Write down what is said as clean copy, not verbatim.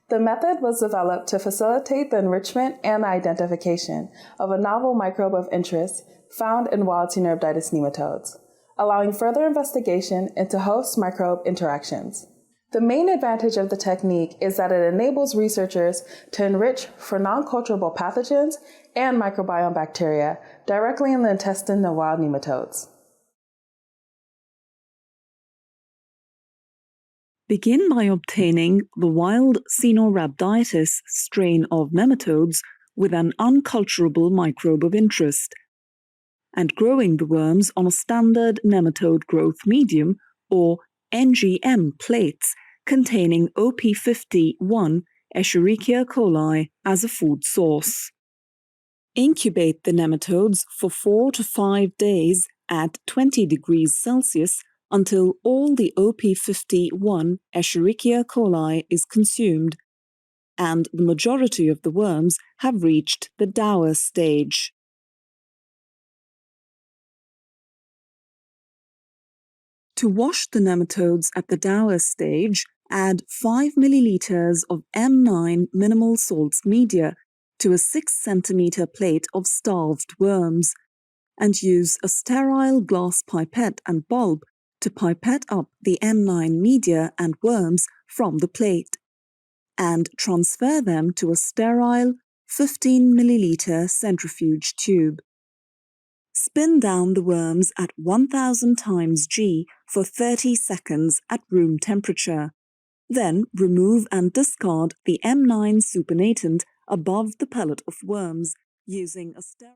The method was developed to facilitate the enrichment and identification of a novel microbe of interest found in wild Caenorhabditis nematodes, allowing further investigation into host-microbe interactions. The main advantage of the technique is that it enables researchers to enrich for non-culturable pathogens and microbiome bacteria directly in the intestine of wild nematodes. Begin by obtaining the wild Caenorhabditis strain of nematodes with an unculturable microbe of interest, and growing the worms on a standard nematode growth medium, or NGM plates, containing OP51 Escherichia coli as a food source. Incubate the nematodes for 4 to 5 days at 20 degrees Celsius until all the OP51 Escherichia coli is consumed, and the majority of the worms have reached the dauer stage. To wash the nematodes at the dauer stage, add 5 milliliters of M9 minimal salts media to a 6 cm plate of starved worms, and use a sterile glass pipette and bulb to pipette up the M9 media and worms from the plate, and transfer them to a sterile 15 milliliter centrifuge tube. Spin down the worms at 1000 times G for 30 seconds at room temperature. Then remove and discard the M9 supernatant above the pellet of worms using a sterile